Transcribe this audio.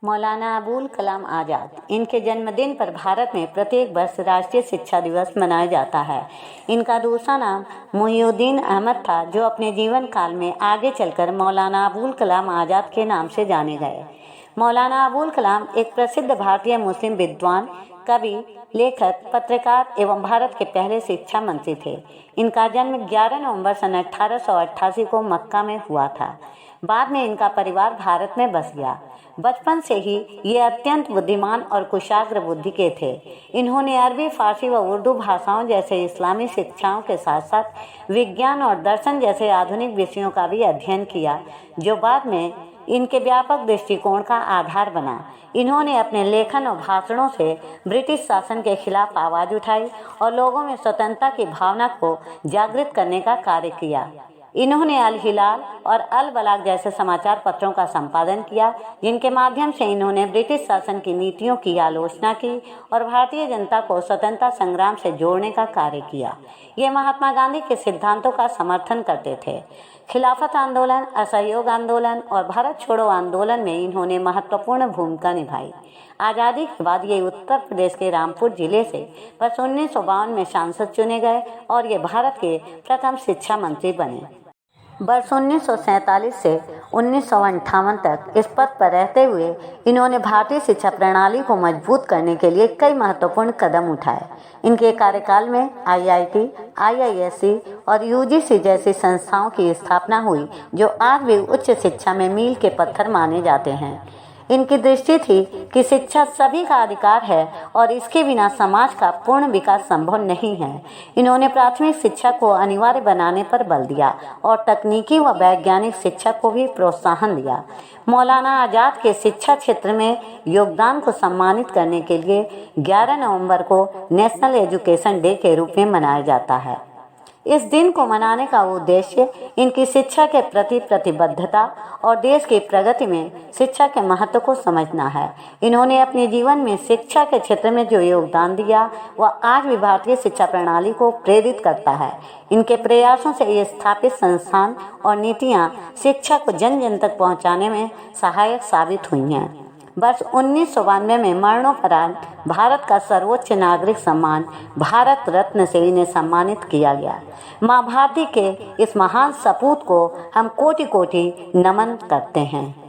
मौलाना अबुल कलाम आज़ाद। इनके जन्मदिन पर भारत में प्रत्येक वर्ष राष्ट्रीय शिक्षा दिवस मनाया जाता है। इनका दूसरा नाम मुहिउद्दीन अहमद था, जो अपने जीवन काल में आगे चलकर मौलाना अबुल कलाम आज़ाद के नाम से जाने गए। मौलाना अबुल कलाम एक प्रसिद्ध भारतीय मुस्लिम विद्वान, कवि, लेखक, पत्रकार एवं भारत के पहले शिक्षा मंत्री थे। इनका जन्म 11 नवंबर सन 1888 को मक्का में हुआ था। बाद में इनका परिवार भारत में बस गया। बचपन से ही ये अत्यंत बुद्धिमान और कुशाग्र बुद्धि के थे। इन्होंने अरबी, फारसी व उर्दू भाषाओं जैसे इस्लामी शिक्षाओं के साथ साथ विज्ञान और दर्शन जैसे आधुनिक विषयों का भी अध्ययन किया, जो बाद में इनके व्यापक दृष्टिकोण का आधार बना। इन्होंने अपने लेखन और भाषणों से ब्रिटिश शासन के खिलाफ आवाज़ उठाई और लोगों में स्वतंत्रता की भावना को जागृत करने का कार्य किया। इन्होंने अल हिलाल और अल बलाग जैसे समाचार पत्रों का संपादन किया, जिनके माध्यम से इन्होंने ब्रिटिश शासन की नीतियों की आलोचना की और भारतीय जनता को स्वतंत्रता संग्राम से जोड़ने का कार्य किया। ये महात्मा गांधी के सिद्धांतों का समर्थन करते थे। खिलाफत आंदोलन, असहयोग आंदोलन और भारत छोड़ो आंदोलन में इन्होंने महत्वपूर्ण भूमिका निभाई। आज़ादी के बाद ये उत्तर प्रदेश के रामपुर जिले से वर्ष 1952 में सांसद चुने गए और ये भारत के प्रथम शिक्षा मंत्री बने। वर्ष 1947 से 1958 तक इस पद पर रहते हुए इन्होंने भारतीय शिक्षा प्रणाली को मजबूत करने के लिए कई महत्वपूर्ण कदम उठाए। इनके कार्यकाल में IIT, IISc और UGC जैसी संस्थाओं की स्थापना हुई, जो आज भी उच्च शिक्षा में मील के पत्थर माने जाते हैं। इनकी दृष्टि थी कि शिक्षा सभी का अधिकार है और इसके बिना समाज का पूर्ण विकास संभव नहीं है। इन्होंने प्राथमिक शिक्षा को अनिवार्य बनाने पर बल दिया और तकनीकी व वैज्ञानिक शिक्षा को भी प्रोत्साहन दिया। मौलाना आज़ाद के शिक्षा क्षेत्र में योगदान को सम्मानित करने के लिए 11 नवंबर को नेशनल एजुकेशन डे के रूप में मनाया जाता है। इस दिन को मनाने का उद्देश्य इनकी शिक्षा के प्रति प्रतिबद्धता और देश की प्रगति में शिक्षा के महत्व को समझना है। इन्होंने अपने जीवन में शिक्षा के क्षेत्र में जो योगदान दिया, वह आज भी भारतीय शिक्षा प्रणाली को प्रेरित करता है। इनके प्रयासों से ये स्थापित संस्थान और नीतियाँ शिक्षा को जन जन तक पहुँचाने में सहायक साबित हुई हैं। वर्ष 1992 में मरणोपरांत भारत का सर्वोच्च नागरिक सम्मान भारत रत्न से इन्हें सम्मानित किया गया। माँ भारती के इस महान सपूत को हम कोटि कोटि नमन करते हैं।